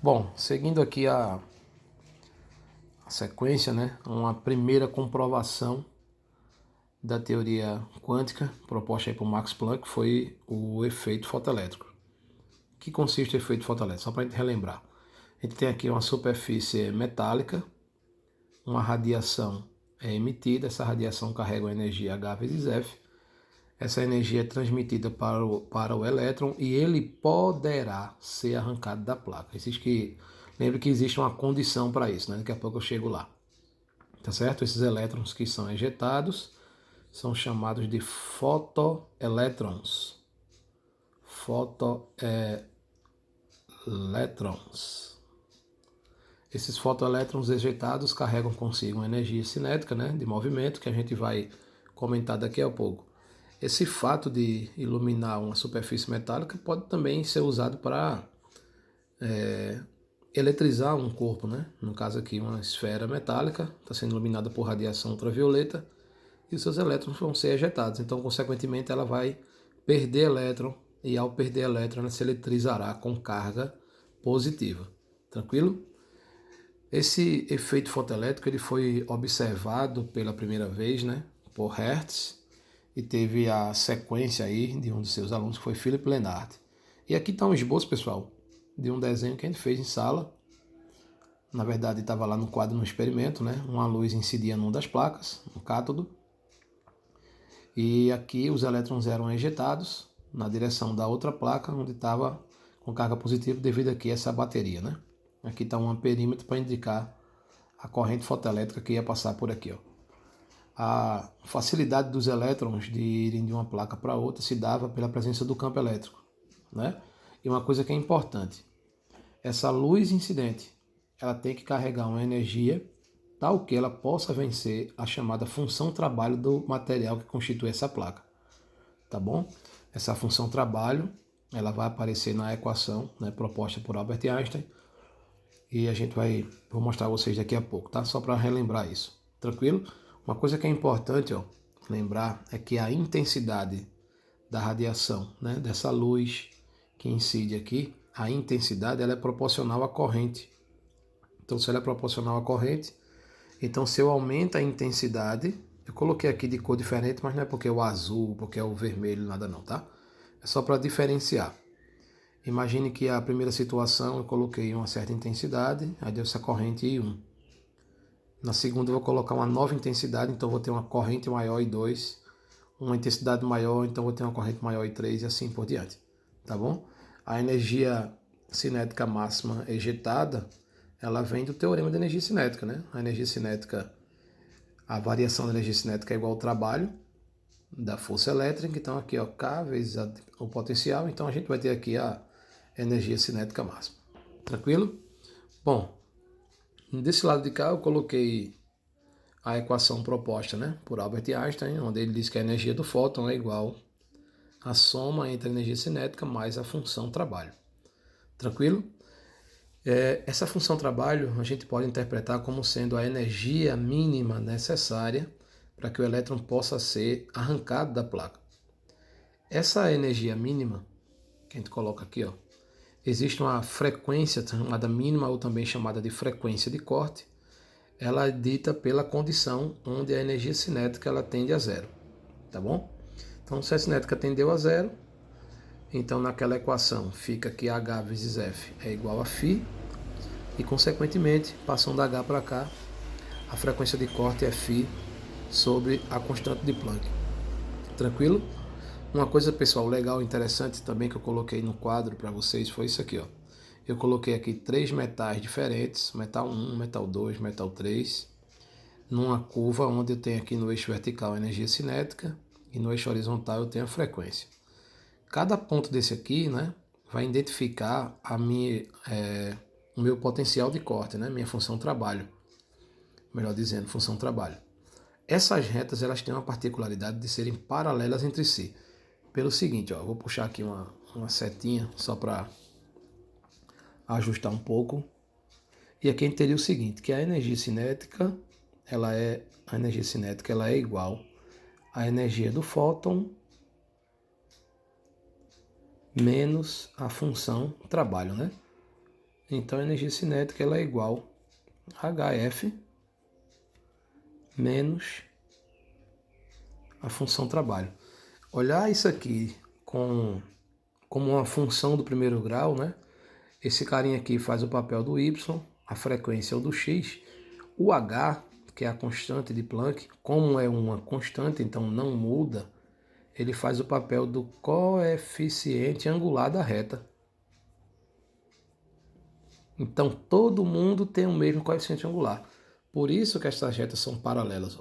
Bom, seguindo aqui a sequência, né? Uma primeira comprovação da teoria quântica proposta aí por Max Planck foi o efeito fotoelétrico. O que consiste o efeito fotoelétrico? Só para a gente relembrar. A gente tem aqui uma superfície metálica, uma radiação é emitida, essa radiação carrega uma energia H vezes F. Essa energia é transmitida para o elétron e ele poderá ser arrancado da placa. Lembre que existe uma condição para isso, né? Daqui a pouco eu chego lá. Tá certo? Esses elétrons que são ejetados são chamados de fotoelétrons. Fotoelétrons. Esses fotoelétrons ejetados carregam consigo uma energia cinética, né, de movimento, que a gente vai comentar daqui a pouco. Esse fato de iluminar uma superfície metálica pode também ser usado para eletrizar um corpo, né? No caso aqui, uma esfera metálica está sendo iluminada por radiação ultravioleta e os seus elétrons vão ser ejetados. Então, consequentemente, ela vai perder elétron e, ao perder elétron, ela se eletrizará com carga positiva. Tranquilo? Esse efeito fotoelétrico ele foi observado pela primeira vez, né, por Hertz, e teve a sequência aí de um dos seus alunos, que foi Philipp Lenard. E aqui está um esboço, pessoal, de um desenho que a gente fez em sala. Na verdade, estava lá no quadro no experimento, né? Uma luz incidia numa das placas, no cátodo. E aqui os elétrons eram ejetados na direção da outra placa, onde estava com carga positiva, devido aqui a essa bateria, né? Aqui está um amperímetro para indicar a corrente fotoelétrica que ia passar por aqui, ó. A facilidade dos elétrons de irem de uma placa para outra se dava pela presença do campo elétrico, né? E uma coisa que é importante, essa luz incidente, ela tem que carregar uma energia tal que ela possa vencer a chamada função trabalho do material que constitui essa placa, tá bom? Essa função trabalho, ela vai aparecer na equação, né, proposta por Albert Einstein, e vou mostrar a vocês daqui a pouco, tá? Só para relembrar isso, tranquilo? Uma coisa que é importante, ó, lembrar é que a intensidade da radiação, né, dessa luz que incide aqui, a intensidade ela é proporcional à corrente. Então, se ela é proporcional à corrente, então se eu aumento a intensidade, eu coloquei aqui de cor diferente, mas não é porque é o azul, porque é o vermelho, nada não, tá? É só para diferenciar. Imagine que a primeira situação eu coloquei uma certa intensidade, aí deu essa corrente I1. Na segunda eu vou colocar uma nova intensidade, então vou ter uma corrente maior I2, uma intensidade maior, então vou ter uma corrente maior I3 e assim por diante, tá bom? A energia cinética máxima ejetada, ela vem do teorema da energia cinética, né? A energia cinética, a variação da energia cinética é igual ao trabalho da força elétrica, então aqui ó, K vezes o potencial, então a gente vai ter aqui a energia cinética máxima. Tranquilo? Bom, desse lado de cá eu coloquei a equação proposta, né, por Albert Einstein, onde ele diz que a energia do fóton é igual à soma entre a energia cinética mais a função trabalho. Tranquilo? Essa função trabalho a gente pode interpretar como sendo a energia mínima necessária para que o elétron possa ser arrancado da placa. Essa energia mínima, que a gente coloca aqui, ó, existe uma frequência chamada mínima ou também chamada de frequência de corte. Ela é dita pela condição onde a energia cinética ela tende a zero, tá bom? Então, se a cinética tendeu a zero, então naquela equação fica que H vezes F é igual a φ, e consequentemente, passando da H para cá, a frequência de corte é φ sobre a constante de Planck. Tranquilo? Uma coisa, pessoal, legal e interessante também que eu coloquei no quadro para vocês foi isso aqui, ó. Eu coloquei aqui 3 metais diferentes, metal 1, metal 2, metal 3, numa curva onde eu tenho aqui no eixo vertical a energia cinética e no eixo horizontal eu tenho a frequência. Cada ponto desse aqui, né, vai identificar o meu potencial de corte, né, minha função trabalho, melhor dizendo, função trabalho. Essas retas elas têm uma particularidade de serem paralelas entre si. Pelo seguinte, ó, eu vou puxar aqui uma setinha só para ajustar um pouco. E aqui a gente teria o seguinte, que a energia cinética ela é igual à energia do fóton menos a função trabalho, né? Então a energia cinética ela é igual a HF menos a função trabalho. Olhar isso aqui como uma função do primeiro grau, né? Esse carinha aqui faz o papel do Y, a frequência é o do X. O H, que é a constante de Planck, como é uma constante, então não muda, ele faz o papel do coeficiente angular da reta. Então todo mundo tem o mesmo coeficiente angular. Por isso que essas retas são paralelas.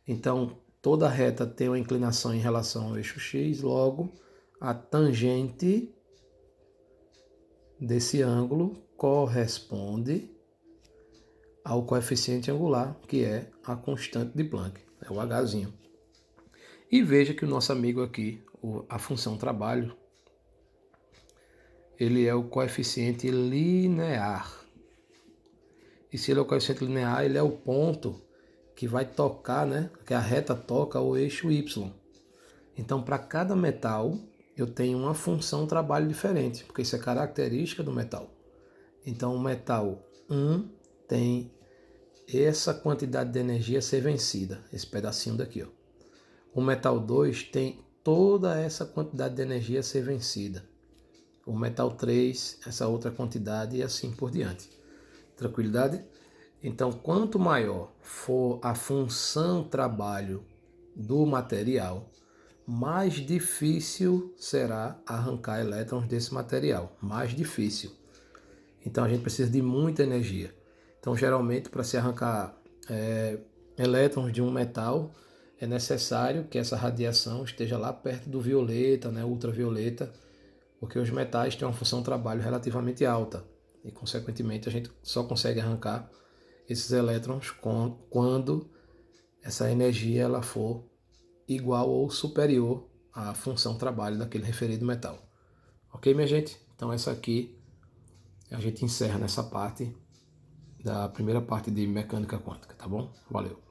Então toda reta tem uma inclinação em relação ao eixo X, logo a tangente desse ângulo corresponde ao coeficiente angular, que é a constante de Planck, é o Hzinho. E veja que o nosso amigo aqui, a função trabalho, ele é o coeficiente linear. E se ele é o coeficiente linear, ele é o ponto que vai tocar, né? Que a reta toca o eixo Y. Então, para cada metal, eu tenho uma função trabalho diferente, porque isso é característica do metal. Então, o metal 1 tem essa quantidade de energia a ser vencida, esse pedacinho daqui, ó. O metal 2 tem toda essa quantidade de energia a ser vencida. O metal 3, essa outra quantidade e assim por diante. Tranquilidade? Então, quanto maior for a função trabalho do material, mais difícil será arrancar elétrons desse material. Mais difícil. Então, a gente precisa de muita energia. Então, geralmente, para se arrancar elétrons de um metal, é necessário que essa radiação esteja lá perto do violeta, né, ultravioleta, porque os metais têm uma função trabalho relativamente alta e, consequentemente, a gente só consegue arrancar esses elétrons quando essa energia ela for igual ou superior à função trabalho daquele referido metal. Ok, minha gente? Então essa aqui a gente encerra nessa parte da primeira parte de mecânica quântica, tá bom? Valeu!